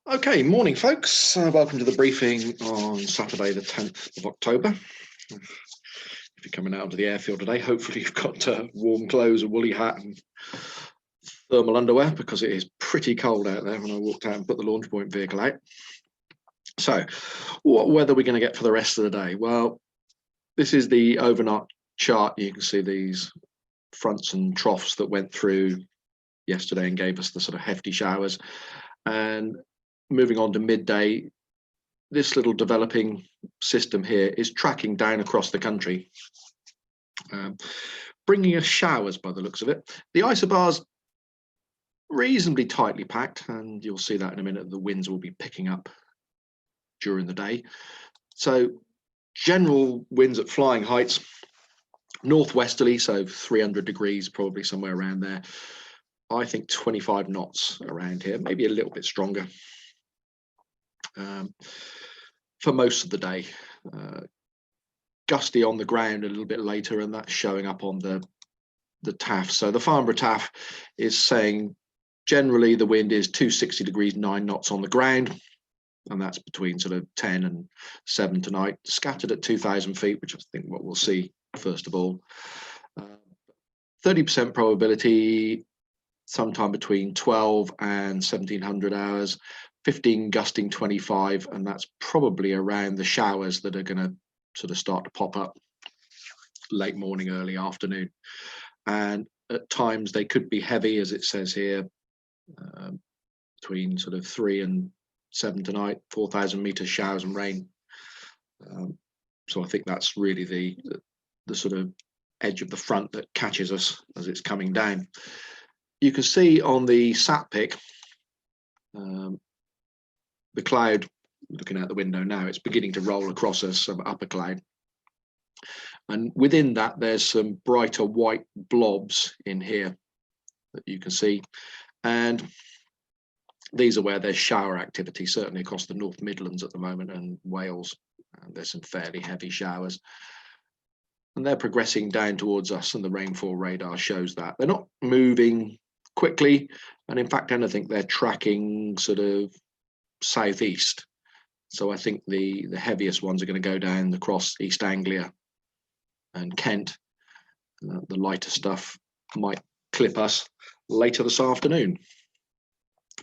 Okay, morning, folks. Welcome to the briefing on Saturday, the 10th of October. If you're coming out onto the airfield today, hopefully you've got warm clothes, a woolly hat, and thermal underwear because it is pretty cold out there when I walked out and put the launch point vehicle out. So, what weather are we going to get for the rest of the day? Well, this is the overnight chart. You can see these fronts and troughs that went through yesterday and gave us the sort of hefty showers. And moving on to midday, this little developing system here is tracking down across the country, bringing us showers by the looks of it. The isobar's reasonably tightly packed, and you'll see that in a minute. The winds will be picking up during the day. So general winds at flying heights, northwesterly, so 300 degrees, probably somewhere around there. I think 25 knots around here, maybe a little bit stronger. For most of the day, gusty on the ground a little bit later, and that's showing up on the TAF. So the Farnborough TAF is saying generally the wind is 260 degrees, 9 knots on the ground, and that's between sort of 10 and 7 tonight, scattered at 2,000 feet, which I think what we'll see first of all. 30% probability sometime between 12 and 1700 hours, 15 gusting 25, and that's probably around the showers that are going to sort of start to pop up late morning, early afternoon. And at times they could be heavy, as it says here, between sort of 3 and 7 tonight, 4,000 meters showers and rain. So I think that's really the sort of edge of the front that catches us as it's coming down. You can see on the sat pic, the cloud, looking out the window now, it's beginning to roll across us, some upper cloud. And within that, there's some brighter white blobs in here that you can see. And these are where there's shower activity, certainly across the North Midlands at the moment and Wales. And there's some fairly heavy showers. And they're progressing down towards us, and the rainfall radar shows that. They're not moving quickly, and in fact, I think they're tracking sort of southeast. So I think the heaviest ones are going to go down across East Anglia and Kent. The lighter stuff might clip us later this afternoon,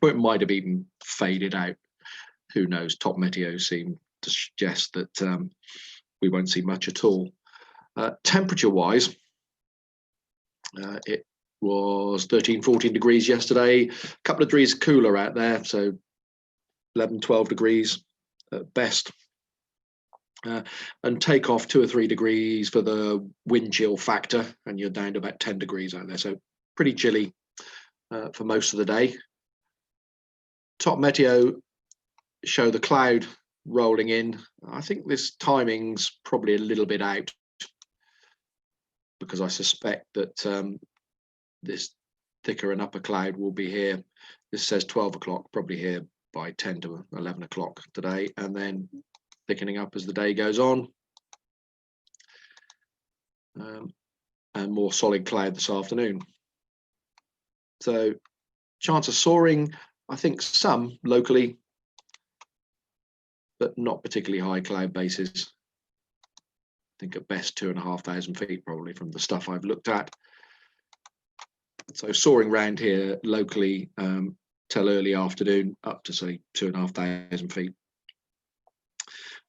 or it might have even faded out. Who knows? Top Meteo seem to suggest that we won't see much at all. Temperature-wise, it was 13, 14 degrees yesterday, a couple of degrees cooler out there, so 11, 12 degrees at best. And take off 2 or 3 degrees for the wind chill factor, and you're down to about 10 degrees out there, so pretty chilly for most of the day. Top Meteo show the cloud rolling in. I think this timing's probably a little bit out, because I suspect that this thicker and upper cloud will be here. This says 12 o'clock, probably here by 10 to 11 o'clock today, and then thickening up as the day goes on. And more solid cloud this afternoon. So chance of soaring, I think some locally, but not particularly high cloud bases. I think at best 2,500 feet probably from the stuff I've looked at. So soaring round here locally till early afternoon up to say 2,500 feet.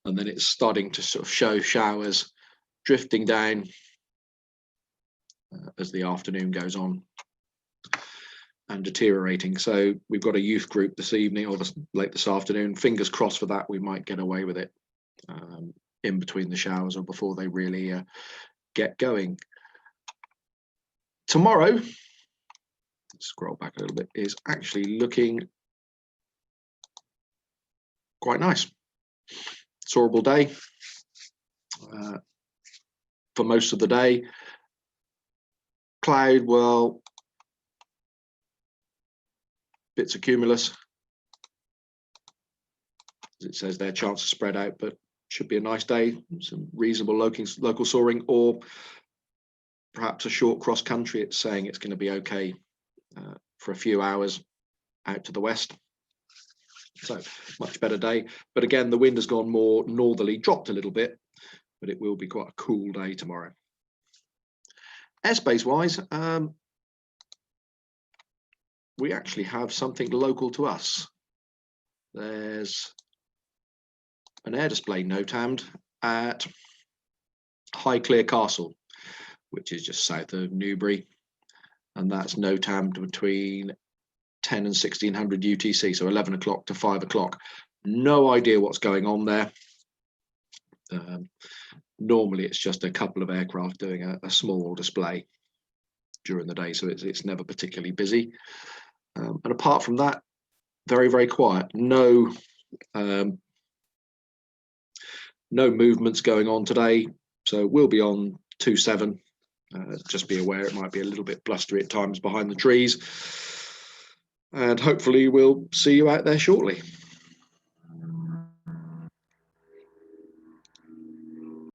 And then it's starting to sort of show showers drifting down as the afternoon goes on and deteriorating. So we've got a youth group this evening or late this afternoon. Fingers crossed for that. We might get away with it in between the showers or before they really get going. Tomorrow, scroll back a little bit, is actually looking quite nice. Soarable day for most of the day. Cloud, well, bits of cumulus, as it says there, chance to spread out, but should be a nice day. Some reasonable local soaring, or perhaps a short cross country. It's saying it's going to be okay for a few hours out to the west. So much better day. But again, the wind has gone more northerly, dropped a little bit, but it will be quite a cool day tomorrow. Airspace wise, we actually have something local to us. There's an air display notamed at Highclere Castle, which is just south of Newbury, and that's notamed between 10 and 1600 UTC, so 11 o'clock to 5 o'clock. No idea what's going on there. Normally it's just a couple of aircraft doing a small display during the day, so it's never particularly busy. And apart from that, very, very quiet. No movements going on today, so we'll be on 27. Just be aware it might be a little bit blustery at times behind the trees, and hopefully we'll see you out there shortly.